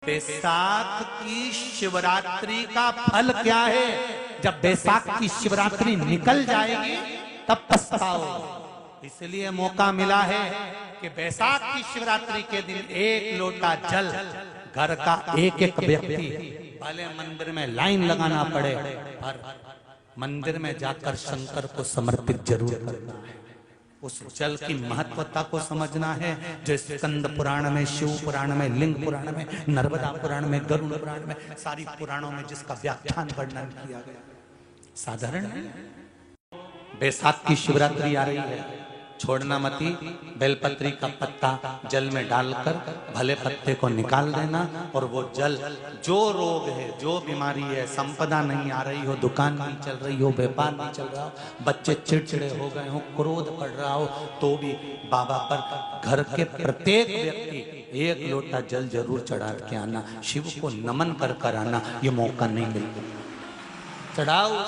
बैसाख की शिवरात्रि का फल क्या है? जब बैसाख की शिवरात्रि निकल जाएगी तब पछताओ। इसलिए मौका मिला है कि बैसाख की शिवरात्रि के दिन एक लोटा जल घर का एक एक व्यक्ति, भले मंदिर में लाइन लगाना पड़े पर मंदिर में जाकर शंकर को समर्पित जरूर करना है। उस जल की महत्वता को समझना है, जो स्कंद पुराण में, शिव पुराण में, लिंग पुराण में, नर्मदा पुराण में, गरुड़ पुराण में, सारी पुराणों में जिसका व्याख्यान वर्णन किया गया, साधारण नहीं। बैसाख की शिवरात्रि आ रही है, छोड़ना मती। बेलपत्री का पत्ता जल में डालकर भले पत्ते को निकाल देना, और वो जल, जो रोग है, जो बीमारी है, संपदा नहीं आ रही हो, दुकान नहीं चल रही हो, व्यापार नहीं चल रहा हो, बच्चे चिड़चिड़े हो गए हो, क्रोध पड़ रहा हो, तो भी बाबा पर घर के प्रत्येक व्यक्ति एक लोटा जल जरूर चढ़ा के आना, शिव को नमन कर कर आना। ये मौका नहीं मिलता, चढ़ाओ।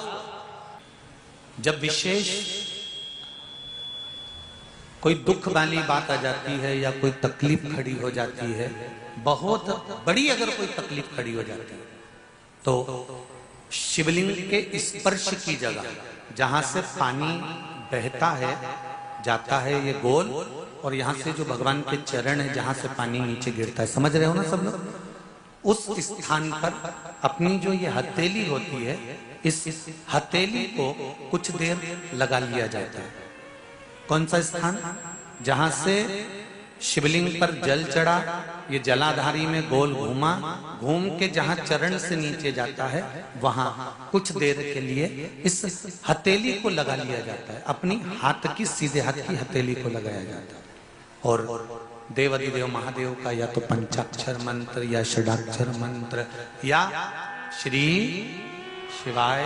जब विशेष कोई दुख वाली बात आ जाती है या कोई तकलीफ खड़ी हो जाती है, बहुत बड़ी अगर कोई तकलीफ खड़ी हो जाती है, तो शिवलिंग के स्पर्श की जगह जहां से पानी बहता है, जाता है ये गोल, और यहाँ से जो भगवान के चरण है जहां से पानी नीचे गिरता है, समझ रहे हो ना सब लोग? उस स्थान पर अपनी जो ये हथेली होती है, इस हथेली को कुछ देर लगा लिया जाता है। कौन सा स्थान? जहां से शिवलिंग पर जल चढ़ा, ये जलाधारी में गोल घूमा, घूम के जहां चरण से नीचे जाता है, वहां कुछ देर के लिए इस हथेली को लगा लिया जाता है। अपनी हाथ की, सीधे हाथ की हथेली को लगाया जाता है। और देवाधिदेव महादेव का या तो पंचाक्षर मंत्र या षडाक्षर मंत्र या श्री शिवाय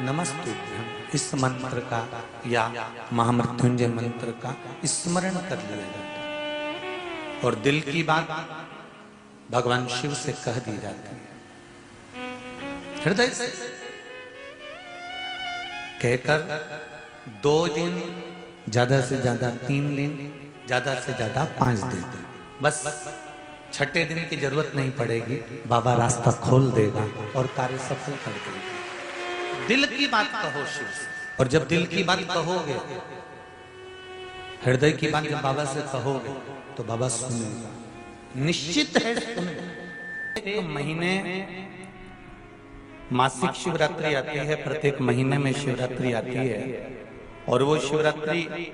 नमस्तुभ्यं, इस मंत्र का या महामृत्युंजय मंत्र का स्मरण कर लिया जाता है, और दिल की बात भगवान शिव से कह दी जाती है। हृदय से कहकर 2 दिन, ज्यादा से ज्यादा 3 दिन, ज्यादा से ज्यादा 5 दिन, बस 6ठे दिन की जरूरत नहीं पड़ेगी, बाबा रास्ता खोल देगा और कार्य सफल कर देगा। दिल की बात कहो शिव से, और जब दिल की बात कहोगे, हृदय की बात जब बाबा से कहोगे, तो बाबा सुनेगा, निश्चित है सुनेगा। एक महीने मासिक शिवरात्रि आती है, प्रत्येक महीने में शिवरात्रि आती है, और वो शिवरात्रि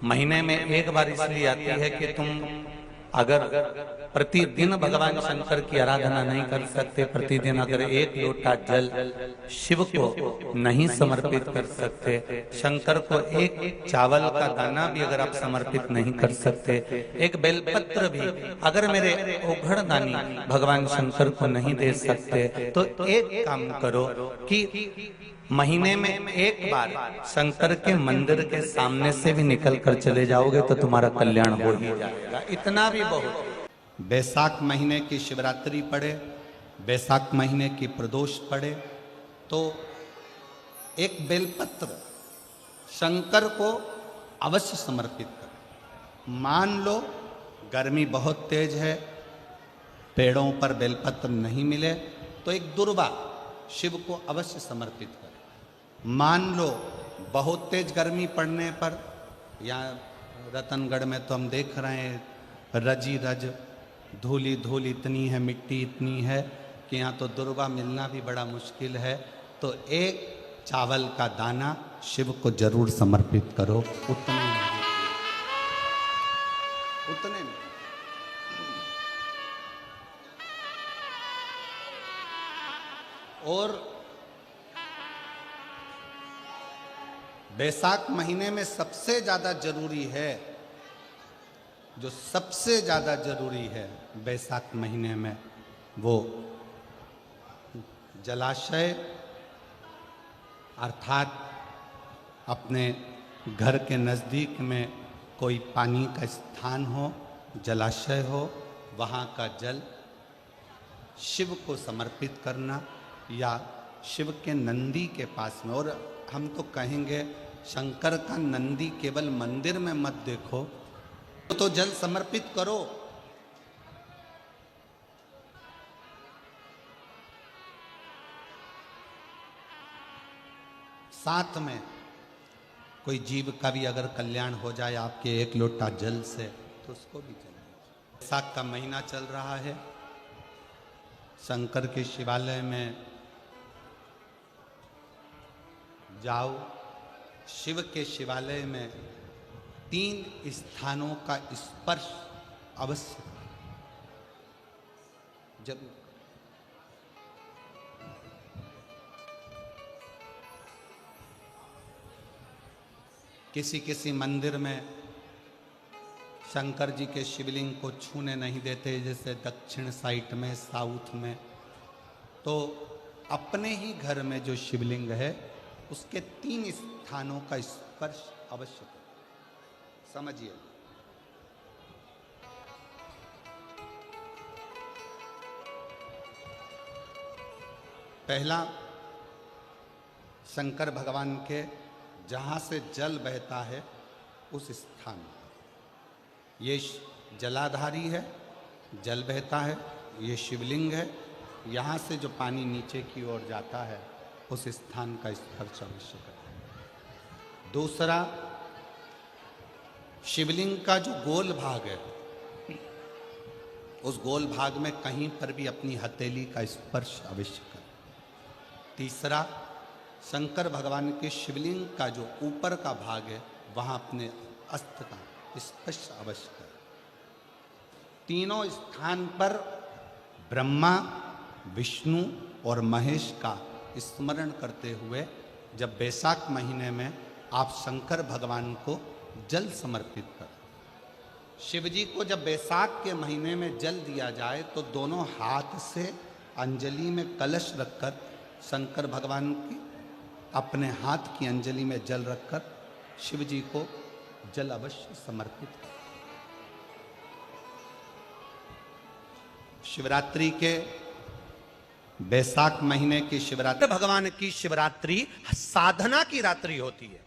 महीने में एक बार इसलिए आती है कि तुम अगर प्रतिदिन भगवान शंकर की आराधना नहीं कर सकते, प्रतिदिन अगर एक लोटा जल शिव को नहीं समर्पित कर सकते, शंकर को एक चावल का दाना भी अगर आप समर्पित नहीं कर सकते, एक बेलपत्र भी अगर मेरे ओघड़दानी भगवान शंकर को नहीं दे सकते, तो एक काम करो कि महीने में एक बार शंकर के मंदिर के सामने से भी निकल कर चले जाओगे तो तुम्हारा कल्याण हो ही जाएगा। इतना भी बहुत। बैसाख महीने की शिवरात्रि पड़े, बैसाख महीने की प्रदोष पड़े, तो एक बेलपत्र शंकर को अवश्य समर्पित करें। मान लो गर्मी बहुत तेज है, पेड़ों पर बेलपत्र नहीं मिले, तो एक दुर्वा शिव को अवश्य समर्पित करें। मान लो बहुत तेज गर्मी पड़ने पर, या रतनगढ़ में तो हम देख रहे हैं, रजी रज धूली धूल इतनी है, मिट्टी इतनी है कि यहाँ तो दुर्वा मिलना भी बड़ा मुश्किल है, तो एक चावल का दाना शिव को जरूर समर्पित करो। उतने में और बैसाख महीने में सबसे ज्यादा जरूरी है, जो सबसे ज्यादा जरूरी है बैसाख महीने में, वो जलाशय, अर्थात अपने घर के नज़दीक में कोई पानी का स्थान हो, जलाशय हो, वहाँ का जल शिव को समर्पित करना, या शिव के नंदी के पास में। और हम तो कहेंगे शंकर का नंदी केवल मंदिर में मत देखो, तो जल समर्पित करो। साथ में कोई जीव का भी अगर कल्याण हो जाए आपके एक लोटा जल से तो उसको भी जल। बैसाख का महीना चल रहा है। शंकर के शिवालय में जाओ। शिव के शिवालय में 3 स्थानों का स्पर्श अवश्य जब किसी मंदिर में शंकर जी के शिवलिंग को छूने नहीं देते, जैसे दक्षिण साइड में, साउथ में, तो अपने ही घर में जो शिवलिंग है उसके 3 स्थानों का स्पर्श अवश्य करें। समझिए, पहला शंकर भगवान के जहाँ से जल बहता है उस स्थान, ये जलाधारी है, जल बहता है, ये शिवलिंग है, यहाँ से जो पानी नीचे की ओर जाता है उस स्थान का स्पर्श अवश्य करें। दूसरा, शिवलिंग का जो गोल भाग है उस गोल भाग में कहीं पर भी अपनी हथेली का स्पर्श अवश्य करें। तीसरा, शंकर भगवान के शिवलिंग का जो ऊपर का भाग है वहाँ अपने अस्त्र का स्पर्श अवश्य करें। तीनों स्थान पर ब्रह्मा, विष्णु और महेश का स्मरण करते हुए जब बैसाख महीने में आप शंकर भगवान को जल समर्पित करें। शिव जी को जब बैसाख के महीने में जल दिया जाए तो दोनों हाथ से अंजलि में कलश रखकर शंकर भगवान की अपने हाथ की अंजलि में जल रखकर शिव जी को जल अवश्य समर्पित करें। शिवरात्रि के बैसाख महीने की शिवरात्रि, भगवान की शिवरात्रि साधना की रात्रि होती है।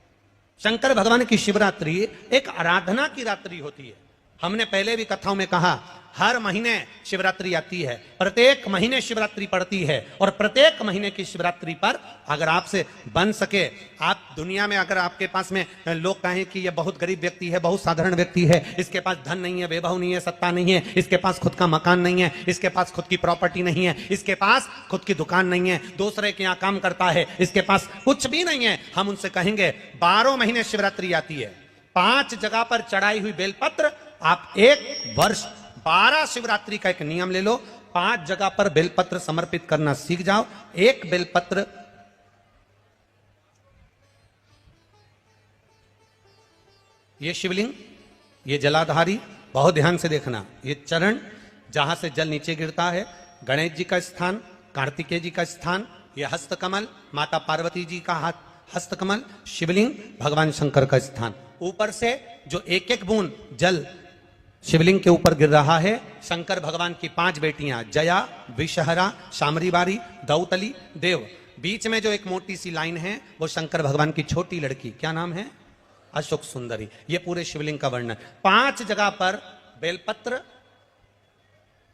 शंकर भगवान की शिवरात्रि एक आराधना की रात्रि होती है। हमने पहले भी कथाओं में कहा, हर महीने शिवरात्रि आती है, प्रत्येक महीने शिवरात्रि पड़ती है, और प्रत्येक महीने की शिवरात्रि पर अगर आपसे बन सके, आप दुनिया में अगर आपके पास में लोग कहें कि ये बहुत गरीब व्यक्ति है, बहुत साधारण व्यक्ति है, इसके पास धन नहीं है, वैभव नहीं है, सत्ता नहीं है, इसके पास खुद का मकान नहीं है, इसके पास खुद की प्रॉपर्टी नहीं है, इसके पास खुद की दुकान नहीं है, दूसरे के यहाँ काम करता है, इसके पास कुछ भी नहीं है, हम उनसे कहेंगे 12 महीने शिवरात्रि आती है, 5 जगह पर चढ़ाई हुई बेलपत्र, आप 1 वर्ष 12 शिवरात्रि का एक नियम ले लो, 5 जगह पर बेलपत्र समर्पित करना सीख जाओ। 1 बेलपत्र ये शिवलिंग, ये जलाधारी, बहुत ध्यान से देखना, ये चरण जहां से जल नीचे गिरता है, गणेश जी का स्थान, कार्तिकेय जी का स्थान, ये हस्तकमल माता पार्वती जी का हाथ हस्तकमल, शिवलिंग भगवान शंकर का स्थान। ऊपर से जो एक एक बूंद जल शिवलिंग के ऊपर गिर रहा है, शंकर भगवान की 5 बेटियां जया, विषहरा, शामरीबारी, दौतली, देव। बीच में जो एक मोटी सी लाइन है वो शंकर भगवान की छोटी लड़की, क्या नाम है? अशोक सुंदरी। ये पूरे शिवलिंग का वर्णन। 5 जगह पर बेलपत्र,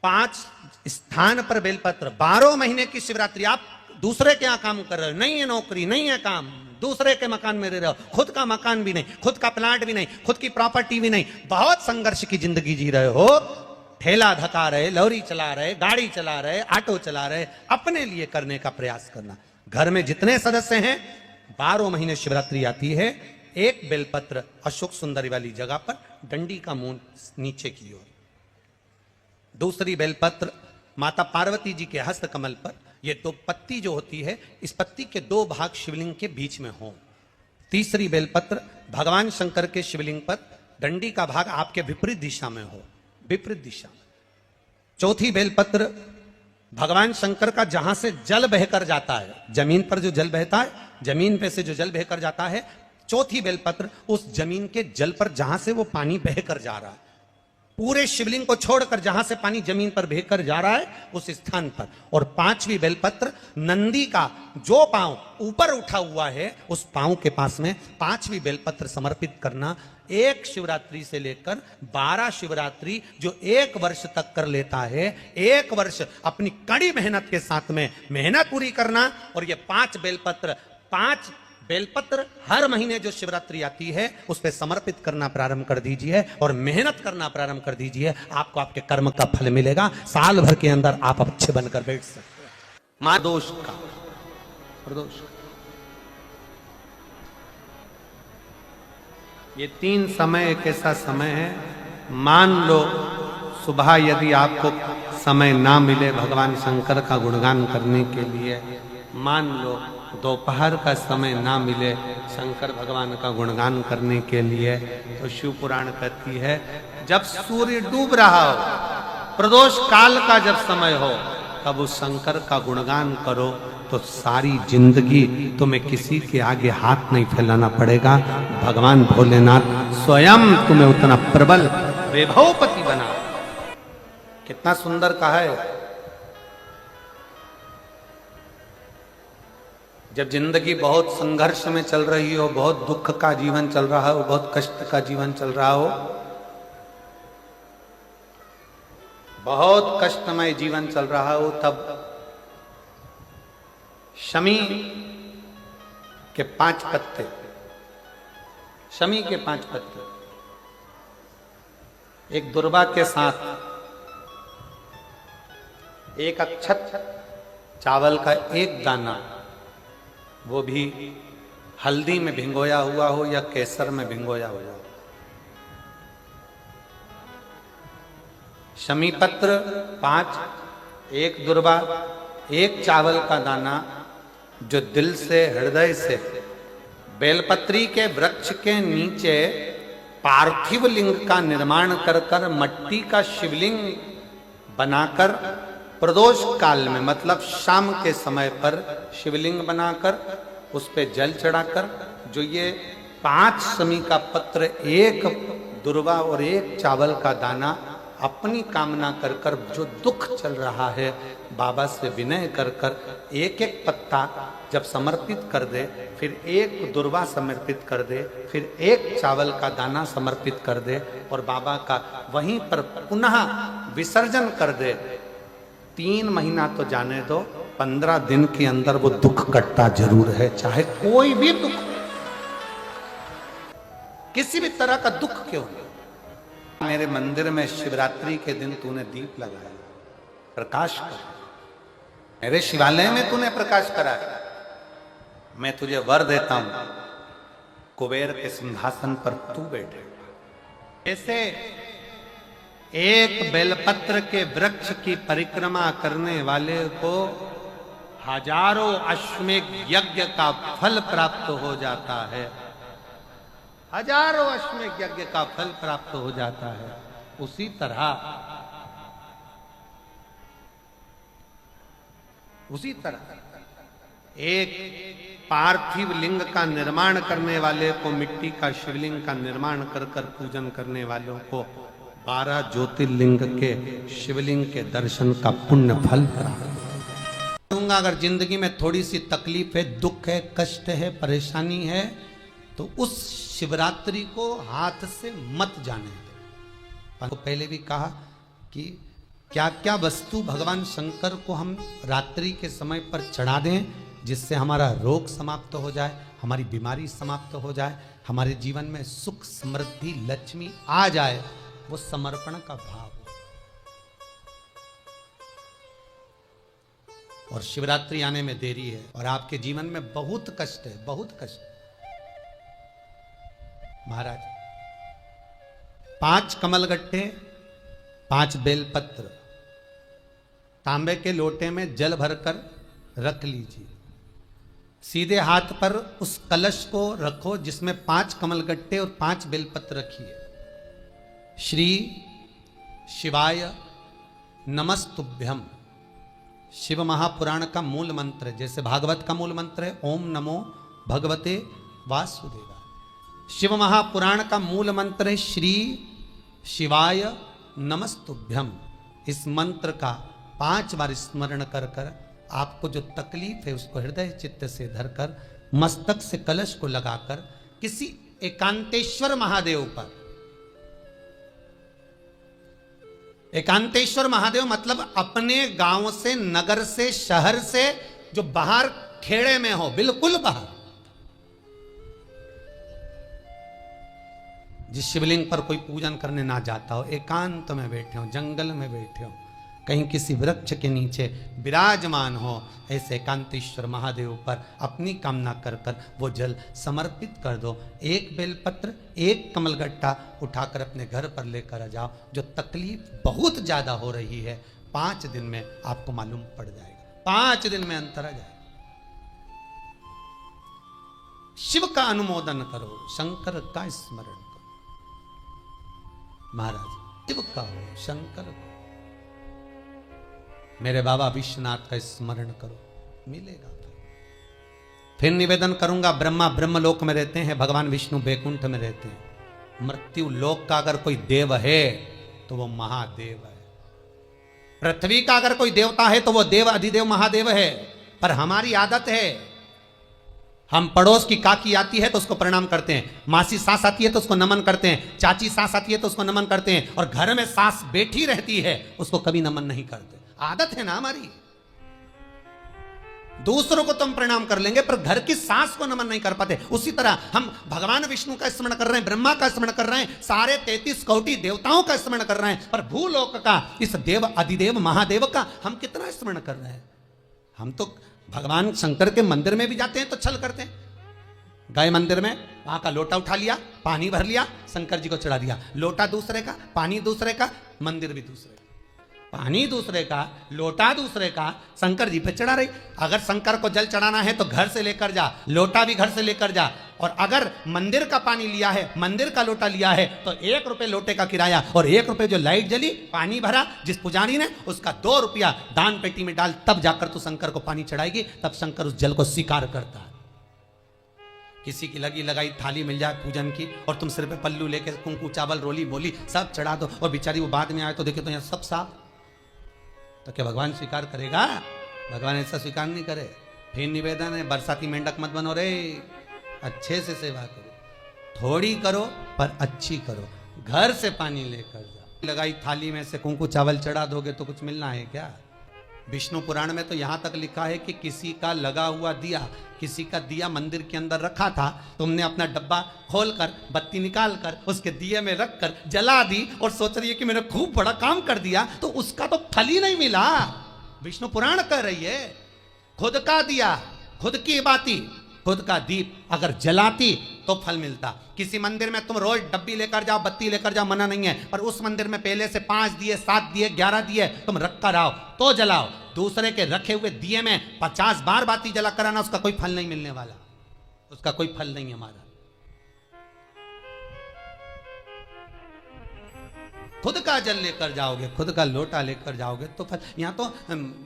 5 स्थान पर बेलपत्र। 12 महीने की शिवरात्रि। आप दूसरे के यहाँ काम कर रहे हो, नहीं है नौकरी, नहीं है काम, दूसरे के मकान में रह रहे हो, खुद का मकान भी नहीं, खुद का प्लाट भी नहीं, खुद की प्रॉपर्टी भी नहीं, बहुत संघर्ष की जिंदगी जी रहे हो, ठेला धका रहे, लॉरी चला रहे, गाड़ी चला रहे, ऑटो चला रहे, अपने लिए करने का प्रयास करना। घर में जितने सदस्य हैं, 12 महीने शिवरात्रि आती है, 1 बेलपत्र अशोक सुंदरी वाली जगह पर, डंडी का मुंह नीचे की ओर। दूसरी बेलपत्र माता पार्वती जी के हस्त कमल पर, ये 2 पत्ती जो होती है, इस पत्ती के 2 भाग शिवलिंग के बीच में हो। तीसरी बेलपत्र भगवान शंकर के शिवलिंग पर, डंडी का भाग आपके विपरीत दिशा में हो, विपरीत दिशा में। चौथी बेलपत्र भगवान शंकर का जहां से जल बहकर जाता है, जमीन पर जो जल बहता है, जमीन पे से जो जल बहकर जाता है, चौथी बेलपत्र उस जमीन के जल पर जहां से वो पानी बहकर जा रहा है, पूरे शिवलिंग को छोड़कर जहां से पानी जमीन पर बहकर जा रहा है उस स्थान पर। और 5वीं बेलपत्र नंदी का जो पांव ऊपर उठा हुआ है उस पांव के पास में 5वीं बेलपत्र समर्पित करना। 1 शिवरात्रि से लेकर 12 शिवरात्रि जो 1 वर्ष तक कर लेता है, 1 वर्ष अपनी कड़ी मेहनत के साथ में मेहनत पूरी करना। और ये 5 बेलपत्र 5 बेलपत्र हर महीने जो शिवरात्रि आती है उस पर समर्पित करना प्रारंभ कर दीजिए और मेहनत करना प्रारंभ कर दीजिए। आपको आपके कर्म का फल मिलेगा। साल भर के अंदर आप अच्छे बनकर बैठ सकते हैं। मां दोष का प्रदोष, ये 3 समय एक ऐसा समय है, मान लो सुबह यदि आपको समय ना मिले भगवान शंकर का गुणगान करने के लिए, मान लो दोपहर का समय ना मिले शंकर भगवान का गुणगान करने के लिए, तो शिव पुराण कहती है जब सूर्य डूब रहा हो, प्रदोष काल का जब समय हो, तब उस शंकर का गुणगान करो तो सारी जिंदगी तुम्हें किसी के आगे हाथ नहीं फैलाना पड़ेगा। भगवान भोलेनाथ स्वयं तुम्हें उतना प्रबल वैभवपति बना। कितना सुंदर कहा है। जब जिंदगी बहुत संघर्ष में चल रही हो, बहुत दुख का जीवन चल रहा हो, बहुत कष्ट का जीवन चल रहा हो, बहुत कष्टमय जीवन चल रहा हो, तब शमी के 5 पत्ते, शमी के 5 पत्ते एक दुर्वा के साथ, एक अक्षत चावल का एक दाना, वो भी हल्दी में भिंगोया हुआ हो या केसर में भिंगोया हुआ हो, शमी पत्र 5, एक दुर्वा, एक चावल का दाना, जो दिल से हृदय से बेलपत्री के वृक्ष के नीचे पार्थिव लिंग का निर्माण कर कर मट्टी का शिवलिंग बनाकर प्रदोष काल में, मतलब शाम के समय पर शिवलिंग बनाकर उस पे जल चढ़ाकर, जो ये 5 शमी का पत्र, एक दुर्वा और एक चावल का दाना, अपनी कामना कर कर, जो दुख चल रहा है बाबा से विनय कर कर एक एक पत्ता जब समर्पित कर दे, फिर एक दुर्वा समर्पित कर दे, फिर एक चावल का दाना समर्पित कर दे और बाबा का वहीं पर पुनः विसर्जन कर दे, 3 महीना तो जाने दो, 15 दिन के अंदर वो दुख कटता जरूर है। चाहे कोई भी दुख, किसी भी तरह का दुख क्यों नहीं। मेरे मंदिर में शिवरात्रि के दिन तूने दीप लगाया, प्रकाश कर, मेरे शिवालय में तूने प्रकाश करा, मैं तुझे वर देता हूं, कुबेर के सिंहासन पर तू बैठेगा। ऐसे एक बेलपत्र के वृक्ष की परिक्रमा करने वाले को हजारों अश्वमेध यज्ञ का फल प्राप्त हो जाता है, हजारों अश्वमेध यज्ञ का फल प्राप्त हो जाता है। उसी तरह एक पार्थिव लिंग का निर्माण करने वाले को, मिट्टी का शिवलिंग का निर्माण कर कर पूजन करने वालों को 12 ज्योतिर्लिंग के शिवलिंग के दर्शन का पुण्य फल प्राप्त होगा। अगर जिंदगी में थोड़ी सी तकलीफ है, दुख है, कष्ट है, परेशानी है, तो उस शिवरात्रि को हाथ से मत जाने दो। तो पहले भी कहा कि क्या क्या वस्तु भगवान शंकर को हम रात्रि के समय पर चढ़ा दें, जिससे हमारा रोग समाप्त हो जाए, हमारी बीमारी समाप्त हो जाए, हमारे जीवन में सुख समृद्धि लक्ष्मी आ जाए, वो समर्पण का भाव। और शिवरात्रि आने में देरी है और आपके जीवन में बहुत कष्ट है, बहुत कष्ट। महाराज 5 कमलगट्टे, 5 बेलपत्र तांबे के लोटे में जल भरकर रख लीजिए। सीधे हाथ पर उस कलश को रखो जिसमें 5 कमलगट्टे और 5 बेलपत्र रखिए। श्री शिवाय नमस्तुभ्यम, शिव महापुराण का मूल मंत्र है, जैसे भागवत का मूल मंत्र है ओम नमो भगवते वासुदेवाय। शिव महापुराण का मूल मंत्र है श्री शिवाय नमस्तुभ्यम। इस मंत्र का 5 बार स्मरण कर कर आपको जो तकलीफ है उसको हृदय चित्त से धरकर मस्तक से कलश को लगाकर किसी एकांतेश्वर महादेव पर, एकांतेश्वर महादेव मतलब अपने गांव से, नगर से, शहर से जो बाहर खेड़े में हो, बिल्कुल बाहर, जिस शिवलिंग पर कोई पूजन करने ना जाता हो, एकांत में बैठे हो, जंगल में बैठे हो, कहीं किसी वृक्ष के नीचे विराजमान हो, ऐसे एकांतेश्वर महादेव पर अपनी कामना कर कर वो जल समर्पित कर दो। एक बेलपत्र, एक कमलगट्टा उठाकर अपने घर पर लेकर आ जाओ। जो तकलीफ बहुत ज्यादा हो रही है 5 दिन में आपको मालूम पड़ जाएगा, 5 दिन में अंतर आ जाएगा। शिव का अनुमोदन करो, शंकर का स्मरण करो। महाराज शिव का हो, शंकर को, मेरे बाबा विश्वनाथ का स्मरण करो, मिलेगा। फिर निवेदन करूंगा, ब्रह्मा ब्रह्मलोक में रहते हैं, भगवान विष्णु बैकुंठ में रहते हैं। मृत्यु लोक का अगर कोई देव है तो वो महादेव है। पृथ्वी का अगर कोई देवता है तो वो देव अधिदेव महादेव है। पर हमारी आदत है, हम पड़ोस की काकी आती है तो उसको प्रणाम करते हैं, मासी सास आती है तो उसको नमन करते हैं, चाची सास आती है तो उसको नमन करते हैं, और घर में सास बैठी रहती है उसको कभी नमन नहीं करते। आदत है ना हमारी। दूसरों को तो हम प्रणाम कर लेंगे पर घर की सास को नमन नहीं कर पाते। उसी तरह हम भगवान विष्णु का स्मरण कर रहे हैं, ब्रह्मा का स्मरण कर रहे हैं, सारे 33 कोटि देवताओं का स्मरण कर रहे हैं, पर भूलोक का इस देव अधिदेव महादेव का हम कितना स्मरण कर रहे हैं। हम तो भगवान शंकर के मंदिर में भी जाते हैं तो छल करते हैं। गए मंदिर में, वहां का लोटा उठा लिया, पानी भर लिया, शंकर जी को चढ़ा दिया। लोटा दूसरे का, पानी दूसरे का, मंदिर भी दूसरे का। पानी दूसरे का, लोटा दूसरे का, शंकर जी पे चढ़ा रही। अगर शंकर को जल चढ़ाना है तो घर से लेकर जा, लोटा भी घर से लेकर जा। और अगर मंदिर का पानी लिया है, मंदिर का लोटा लिया है तो 1 रुपए लोटे का किराया, और 1 रुपए जो लाइट जली, पानी भरा जिस पुजारी ने, उसका 2 रुपया दान पेटी में डाल, तब जाकर तू शंकर को पानी चढ़ाएगी, तब शंकर उस जल को स्वीकार करता है। किसी की लगी लगाई थाली मिल जाए पूजन की और तुम सिर पे पल्लू लेके कुंकू चावल रोली मोली सब चढ़ा दो, और बेचारी वो बाद में आए तो देखे तो यहाँ सब साफ, तो क्या भगवान स्वीकार करेगा? भगवान ऐसा स्वीकार नहीं करे। फिर निवेदन है, बरसाती मेंढक मत बनो रे, अच्छे से सेवा करो, थोड़ी करो पर अच्छी करो। घर से पानी लेकर जाओ, लगाई थाली में से कुंकू चावल चढ़ा दोगे तो कुछ मिलना है क्या? विष्णु पुराण में तो यहां तक लिखा है कि किसी का लगा हुआ दिया, किसी का दिया मंदिर के अंदर रखा था, तुमने अपना डब्बा खोलकर बत्ती निकाल कर उसके दिए में रखकर जला दी और सोच रही है कि मैंने खूब बड़ा काम कर दिया, तो उसका तो फल ही नहीं मिला। विष्णु पुराण कह रही है, खुद का दिया, खुद की बाती, खुद का दीप अगर जलाती तो फल मिलता। किसी मंदिर में तुम रोज डब्बी लेकर जाओ, बत्ती लेकर जाओ, मना नहीं है, पर उस मंदिर में पहले से 5 दिए, 7 दिए, 11 दिए तुम रख कर आओ तो जलाओ। दूसरे के रखे हुए दिए में 50 बार बाती जला कर आना, उसका कोई फल नहीं मिलने वाला, उसका कोई फल नहीं है। हमारा खुद का जल लेकर जाओगे, खुद का लोटा लेकर जाओगे तो फल। यहां तो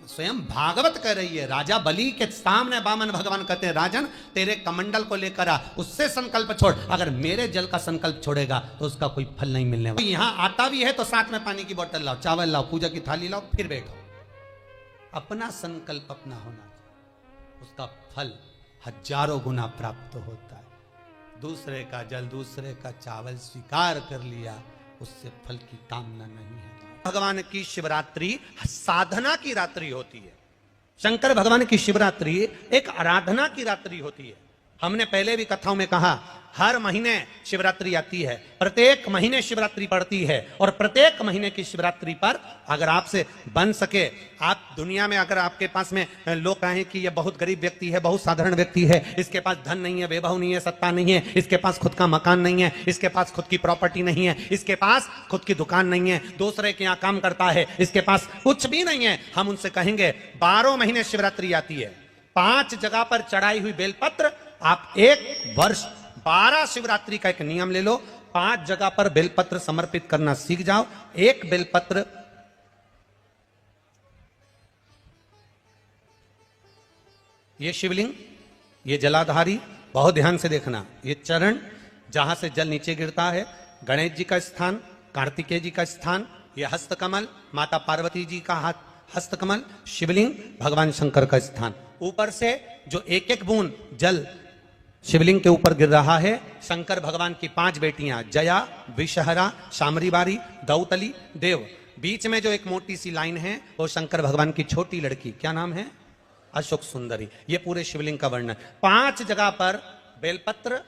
स्वयं भागवत कह रही है, राजा बलि के सामने वामन भगवान कहते हैं, राजन तेरे कमंडल को लेकर आ, उससे संकल्प छोड़, अगर मेरे जल का संकल्प छोड़ेगा तो उसका कोई फल नहीं मिलने वाला। यहां आता भी है तो साथ में पानी की बोतल लाओ, चावल लाओ, पूजा की थाली लाओ, फिर बैठो। अपना संकल्प अपना होना चाहिए, उसका फल हजारों गुना प्राप्त होता है। दूसरे का जल, दूसरे का चावल स्वीकार कर लिया, उससे फल की कामना नहीं है। भगवान की शिवरात्रि साधना की रात्रि होती है। शंकर भगवान की शिवरात्रि एक आराधना की रात्रि होती है। हमने पहले भी कथाओं में कहा, हर महीने शिवरात्रि आती है, प्रत्येक महीने शिवरात्रि पड़ती है, और प्रत्येक महीने की शिवरात्रि पर अगर आपसे बन सके, आप दुनिया में अगर आपके पास में लोग कहें कि ये बहुत गरीब व्यक्ति है, बहुत साधारण व्यक्ति है, इसके पास धन नहीं है, वैभव नहीं है, सत्ता नहीं है, इसके पास खुद का मकान नहीं है, इसके पास खुद की प्रॉपर्टी नहीं है, इसके पास खुद की दुकान नहीं है, दूसरे के यहाँ काम करता है, इसके पास कुछ भी नहीं है, हम उनसे कहेंगे 12 महीने शिवरात्रि आती है, 5 जगह पर चढ़ाई हुई बेलपत्र, आप 1 वर्ष 12 शिवरात्रि का एक नियम ले लो, 5 जगह पर बेलपत्र समर्पित करना सीख जाओ। 1 बेलपत्र ये शिवलिंग, ये जलाधारी, बहुत ध्यान से देखना, ये चरण जहां से जल नीचे गिरता है, गणेश जी का स्थान, कार्तिकेय जी का स्थान, ये हस्तकमल माता पार्वती जी का हाथ हस्तकमल, शिवलिंग भगवान शंकर का स्थान। ऊपर से जो एक एक बूंद जल शिवलिंग के ऊपर गिर रहा है, शंकर भगवान की 5 बेटियां, जया, विषहरा, शामरीबारी, दौतली, देव। बीच में जो एक मोटी सी लाइन है वो शंकर भगवान की छोटी लड़की, क्या नाम है? अशोक सुंदरी। ये पूरे शिवलिंग का वर्णन। 5 जगह पर बेलपत्र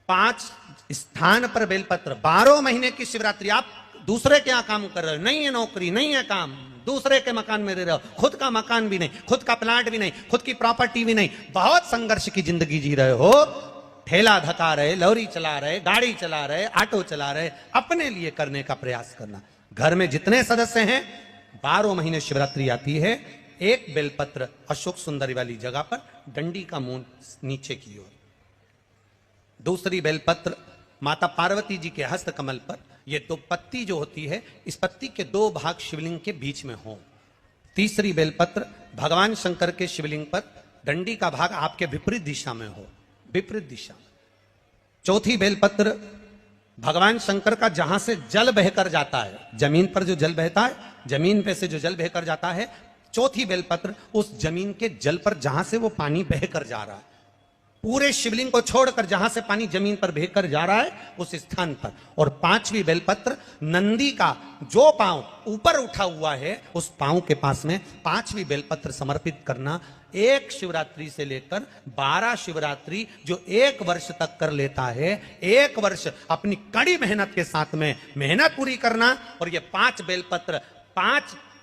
5 स्थान पर बेलपत्र, 12 महीने की शिवरात्रि। आप दूसरे के यहाँ काम कर रहे हो, नहीं है नौकरी, नहीं है काम, दूसरे के मकान में रह रहे हो, खुद का मकान भी नहीं, खुद का प्लाट भी नहीं, खुद की प्रॉपर्टी भी नहीं, बहुत संघर्ष की जिंदगी जी रहे हो, ठेला धका रहे, लॉरी चला रहे, गाड़ी चला रहे, ऑटो चला रहे, अपने लिए करने का प्रयास करना। घर में जितने सदस्य हैं, 12 महीने शिवरात्रि आती है, एक बेलपत्र अशोक सुंदरी वाली जगह पर, डंडी का मुंह नीचे की ओर, दूसरी बेलपत्र माता पार्वती जी के हस्त कमल पर। ये 2 पत्ती जो होती है, इस पत्ती के 2 भाग शिवलिंग के बीच में हो। तीसरी बेलपत्र भगवान शंकर के शिवलिंग पर, डंडी का भाग आपके विपरीत दिशा में हो, विपरीत दिशा में। चौथी बेलपत्र भगवान शंकर का जहां से जल बहकर जाता है, जमीन पर जो जल बहता है, जमीन पे से जो जल बहकर जाता है, चौथी बेलपत्र उस जमीन के जल पर जहां से वो पानी बहकर जा रहा है, पूरे शिवलिंग को छोड़कर जहां से पानी जमीन पर बहकर जा रहा है उस स्थान पर। और 5वीं बेलपत्र नंदी का जो पांव ऊपर उठा हुआ है, उस पांव के पास में 5वीं बेलपत्र समर्पित करना। एक शिवरात्रि से लेकर 12 शिवरात्रि जो 1 वर्ष तक कर लेता है, 1 वर्ष अपनी कड़ी मेहनत के साथ में मेहनत पूरी करना। और ये 5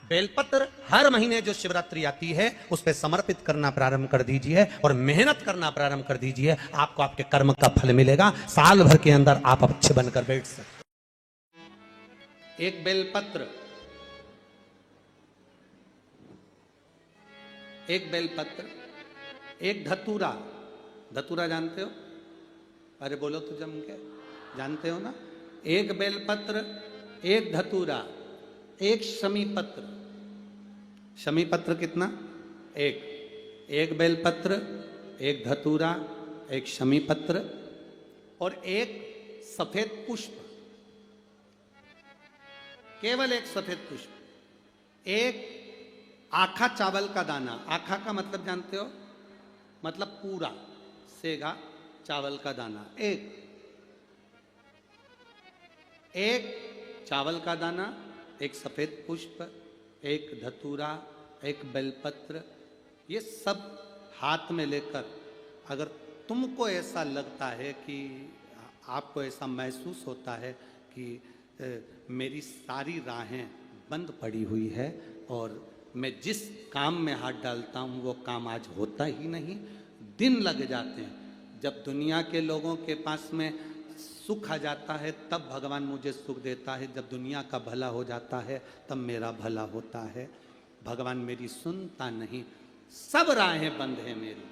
बेलपत्र हर महीने जो शिवरात्रि आती है उस पर समर्पित करना प्रारंभ कर दीजिए और मेहनत करना प्रारंभ कर दीजिए। आपको आपके कर्म का फल मिलेगा, साल भर के अंदर आप अच्छे बनकर बैठ सकते। एक बेलपत्र, एक बेलपत्र, एक धतूरा। धतूरा जानते हो? अरे बोलो तो जम के, जानते हो ना? एक बेलपत्र, एक धतूरा, एक शमी पत्र। शमी पत्र कितना? एक बेलपत्र, एक धतूरा, एक शमी पत्र और एक सफेद पुष्प, केवल एक सफेद पुष्प। एक आखा चावल का दाना। आखा का मतलब जानते हो? मतलब पूरा सेगा चावल का दाना। एक चावल का दाना, एक सफेद पुष्प, एक धतूरा, एक बेलपत्र, ये सब हाथ में लेकर अगर तुमको ऐसा लगता है कि आपको ऐसा महसूस होता है कि मेरी सारी राहें बंद पड़ी हुई है और मैं जिस काम में हाथ डालता हूँ वो काम आज होता ही नहीं, दिन लग जाते हैं। जब दुनिया के लोगों के पास में सुख आ जाता है तब भगवान मुझे सुख देता है, जब दुनिया का भला हो जाता है तब मेरा भला होता है। भगवान मेरी सुनता नहीं, सब राहें बंद है मेरी,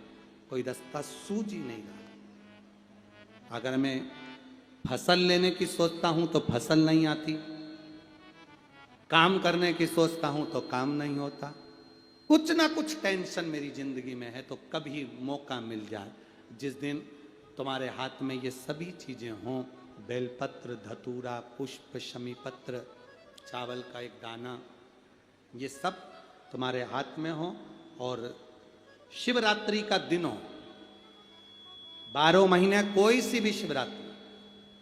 कोई रास्ता सूझ ही नहीं रहा। अगर मैं फसल लेने की सोचता हूं तो फसल नहीं आती, काम करने की सोचता हूं तो काम नहीं होता, कुछ ना कुछ टेंशन मेरी जिंदगी में है। तो कभी मौका मिल जाए जिस दिन तुम्हारे हाथ में ये सभी चीजें हों, बेलपत्र, धतूरा, पुष्प, शमी पत्र, चावल का एक दाना, ये सब तुम्हारे हाथ में हो और शिवरात्रि का दिन हो, 12 महीने कोई सी भी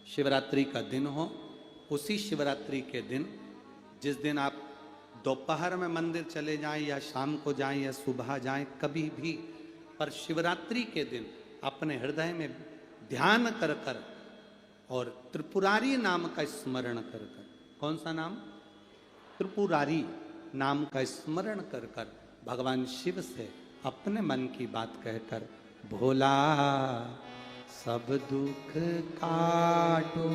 शिवरात्रि का दिन हो, उसी शिवरात्रि के दिन जिस दिन आप दोपहर में मंदिर चले जाएं या शाम को जाएं या सुबह जाएं, कभी भी, पर शिवरात्रि के दिन अपने हृदय में ध्यान कर कर और त्रिपुरारी नाम का स्मरण कर कर, कौन सा नाम? त्रिपुरारी नाम का स्मरण कर कर भगवान शिव से अपने मन की बात कहकर, भोला सब दुख काटो,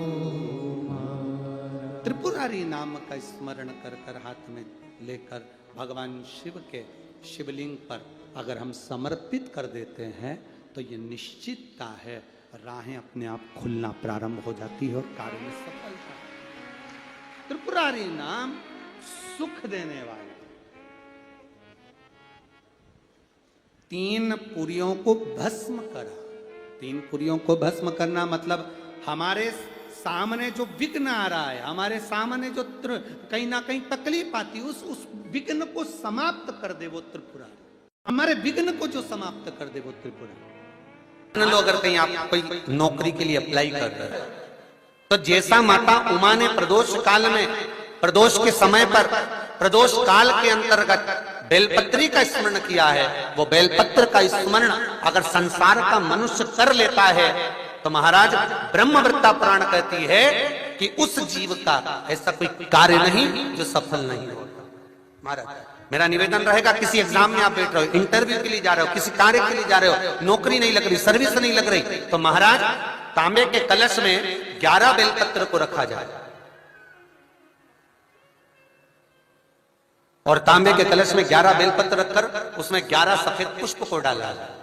त्रिपुरारी नाम का स्मरण कर कर हाथ में लेकर भगवान शिव के शिवलिंग पर अगर हम समर्पित कर देते हैं तो ये निश्चितता है राहें अपने आप खुलना प्रारंभ हो जाती है और कार्य में सफलता। त्रिपुरारी नाम सुख देने वाले। 3 पुरियों को भस्म करा। 3 पुरियों को भस्म करना मतलब हमारे सामने जो विघ्न आ रहा है, हमारे सामने जो कहीं ना कहीं तकलीफ आती है, उस विघ्न को समाप्त कर दे वो त्रिपुरारी। हमारे विघ्न को जो समाप्त कर दे वो त्रिपुरारी। लो अगर कहीं आप कोई नौकरी के लिए अप्लाई कर रहे हैं तो जैसा माता उमा ने प्रदोष काल में, प्रदोष के समय पर, प्रदोष काल के अंतर्गत बेलपत्री का स्मरण किया है, वो बेलपत्र का स्मरण अगर संसार का मनुष्य कर लेता है तो महाराज ब्रह्मवृत्ता पुराण कहती है कि उस जीव का ऐसा कोई कार्य नहीं जो सफल नहीं होता। महाराज मेरा निवेदन रहेगा, किसी एग्जाम में आप बैठ रहे हो, इंटरव्यू के लिए जा रहे हो, किसी कार्य के लिए जा रहे हो, नौकरी नहीं लग रही, सर्विस नहीं लग रही, तो महाराज तांबे के कलश में 11 बेलपत्र को रखा जाए और तांबे के कलश में 11 बेलपत्र रखकर उसमें 11 सफेद पुष्प को डाला जाए।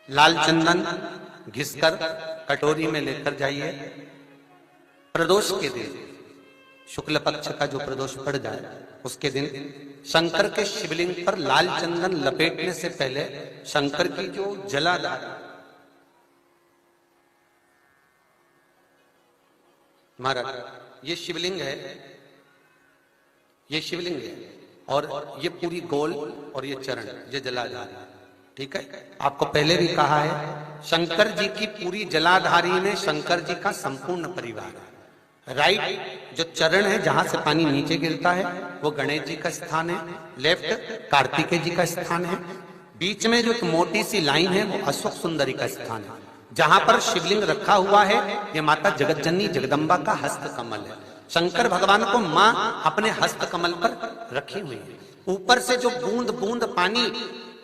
लाल चंदन घिसकर कटोरी में लेकर जाइए। प्रदोष के दिन, शुक्ल पक्ष का जो प्रदोष पड़ जाए उसके दिन शंकर के शिवलिंग पर लाल चंदन लपेटने से पहले शंकर की जो जलाधार, महाराज ये शिवलिंग है, ये शिवलिंग है और ये पूरी गोल और ये चरण, ये जलाधार, ठीक है। आपको पहले भी कहा है, शंकर जी की पूरी जलाधारी में शंकर जी का संपूर्ण परिवार है। राइट जो चरण है जहां से पानी नीचे गिरता है वो गणेश जी का स्थान है, लेफ्ट कार्तिकेय जी का स्थान है, बीच में जो मोटी सी लाइन है वो अशोक सुंदरी का स्थान है। जहां पर शिवलिंग रखा हुआ है ये माता जगतजननी जगदम्बा का हस्त कमल है। शंकर भगवान को मां अपने हस्त कमल पर रखी हुई है। ऊपर से जो बूंद बूंद पानी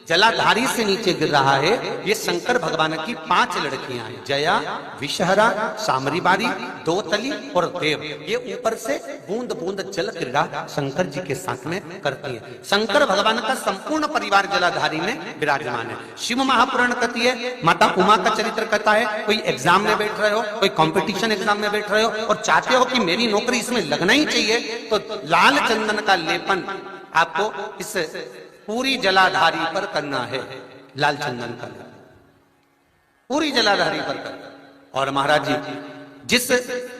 जलाधारी से नीचे गिर रहा है ये शंकर भगवान की 5 लड़कियां हैं, जया, विषहरा, सामरीबारी, दोतली और देव। ये ऊपर से बूंद बूंद जल क्रीड़ा शंकर जी के साथ में करती है। शंकर भगवान का संपूर्ण परिवार जलाधारी में विराजमान है। शिव महापुराण कहती है, माता उमा का चरित्र कहता है, कोई एग्जाम में बैठ रहे हो, कोई कंपटीशन एग्जाम में बैठ रहे हो और चाहते हो कि मेरी नौकरी इसमें लगना ही चाहिए, तो लाल चंदन का लेपन आपको इस पूरी जलाधारी पर करना है। लाल चंदन का पूरी जलाधारी पर करना। और महाराज जी जिस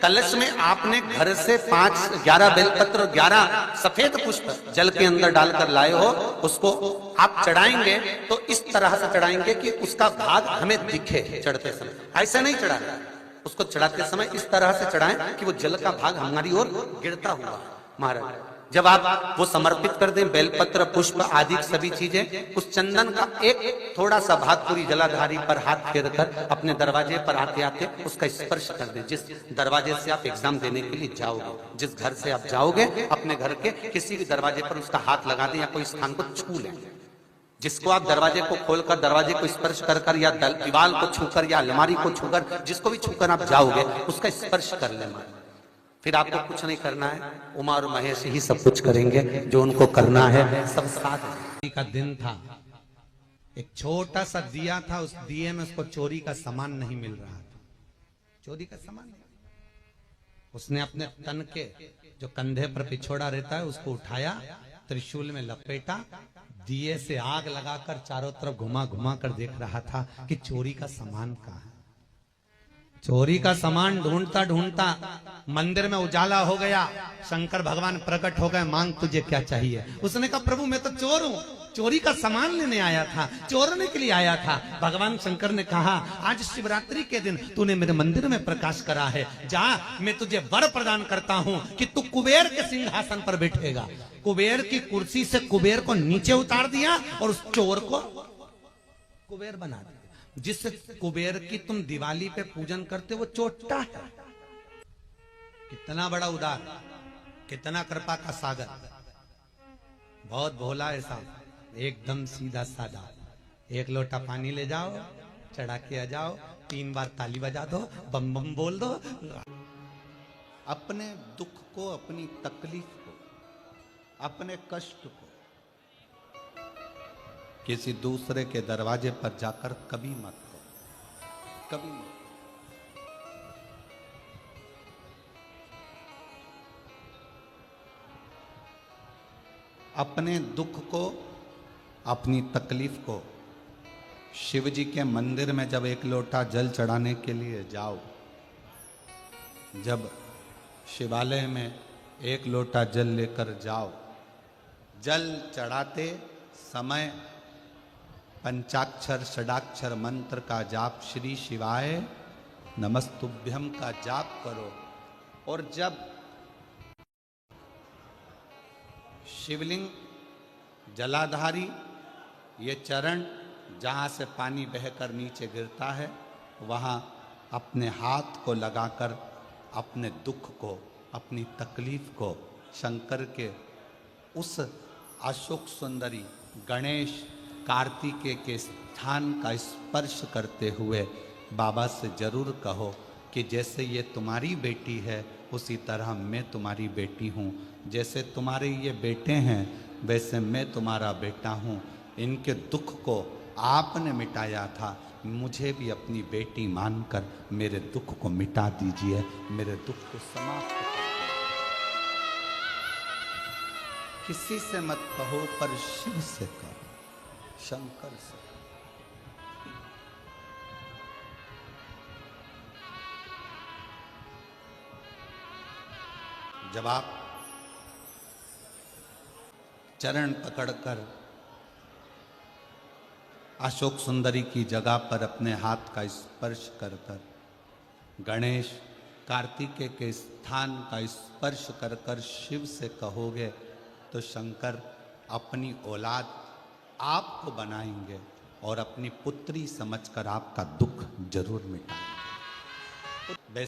कलश में आपने घर से 11 बेलपत्र और 11 सफेद पुष्प जल के अंदर डालकर लाए हो, उसको आप चढ़ाएंगे तो इस तरह से चढ़ाएंगे कि उसका भाग हमें दिखे चढ़ते समय। ऐसे नहीं चढ़ाना, उसको चढ़ाते समय इस तरह से चढ़ाएं कि वो जल का भाग हमारी ओर गिरता हुआ। महाराज जब आप वो समर्पित कर दें, बेलपत्र पुष्प आदि सभी चीजें, उस चंदन का एक थोड़ा सा भाग पूरी जलाधारी पर हाथ फेर कर अपने दरवाजे पर आते आते उसका स्पर्श कर दें। जिस दरवाजे से आप एग्जाम देने के लिए जाओगे, जिस घर से आप जाओगे, अपने घर के किसी भी दरवाजे पर उसका हाथ लगा दें या कोई स्थान को छू लें। जिसको आप दरवाजे को खोलकर, दरवाजे को स्पर्श कर कर या दीवार को छूकर या अलमारी को छूकर, जिसको भी छूकर आप जाओगे उसका स्पर्श कर लेना। फिर आपको कुछ नहीं करना है, उमा और महेश ही सब कुछ करेंगे जो उनको करना है। सब साथ का दिन था, एक छोटा सा दिया था, उस दिए में उसको चोरी का सामान नहीं मिल रहा था, चोरी का सामान नहीं। उसने अपने तन के जो कंधे पर पिछोड़ा रहता है उसको उठाया, त्रिशूल में लपेटा, दिए से आग लगाकर चारों तरफ घुमा घुमा कर देख रहा था कि चोरी का सामान कहाँ है। चोरी का सामान ढूंढता ढूंढता मंदिर में उजाला हो गया, शंकर भगवान प्रकट हो गए, मांग तुझे क्या चाहिए। उसने कहा प्रभु मैं तो चोर हूं, चोरी का सामान लेने आया था, चोरने के लिए आया था। भगवान शंकर ने कहा आज शिवरात्रि के दिन तूने मेरे मंदिर में प्रकाश करा है, जा मैं तुझे वर प्रदान करता हूं कि तू कुबेर के सिंहासन पर बैठेगा। कुबेर की कुर्सी से कुबेर को नीचे उतार दिया और उस चोर को कुबेर बना दिया। जिस कुबेर की तुम दिवाली पे पूजन करते वो चोट्टा है। कितना बड़ा उदार, कितना कृपा का सागर, बहुत भोला है साहब, एकदम सीधा साधा। एक लोटा पानी ले जाओ, चढ़ा के आ जाओ, 3 बार ताली बजा दो, बम बम बोल दो। अपने दुख को, अपनी तकलीफ को, अपने कष्ट को किसी दूसरे के दरवाजे पर जाकर कभी मत करो, कभी मत। अपने दुख को, अपनी तकलीफ को शिव जी के मंदिर में जब एक लोटा जल चढ़ाने के लिए जाओ, जब शिवालय में एक लोटा जल लेकर जाओ, जल चढ़ाते समय पंचाक्षर षडाक्षर मंत्र का जाप, श्री शिवाय नमस्तुभ्यम का जाप करो। और जब शिवलिंग जलाधारी ये चरण जहाँ से पानी बहकर नीचे गिरता है वहाँ अपने हाथ को लगाकर अपने दुख को, अपनी तकलीफ को शंकर के उस अशोक सुंदरी गणेश कार्तिकेय के स्थान का स्पर्श करते हुए बाबा से जरूर कहो कि जैसे ये तुम्हारी बेटी है उसी तरह मैं तुम्हारी बेटी हूँ, जैसे तुम्हारे ये बेटे हैं वैसे मैं तुम्हारा बेटा हूँ। इनके दुख को आपने मिटाया था, मुझे भी अपनी बेटी मानकर मेरे दुख को मिटा दीजिए, मेरे दुख को समाप्त कर दीजिए। किसी से मत कहो पर शिव से कहो, शंकर से। जब आप चरण पकड़कर अशोक सुंदरी की जगह पर अपने हाथ का स्पर्श कर कर गणेश कार्तिकेय के स्थान का स्पर्श कर कर शिव से कहोगे तो शंकर अपनी औलाद आपको बनाएंगे और अपनी पुत्री समझकर आपका दुख जरूर मिटाएंगे।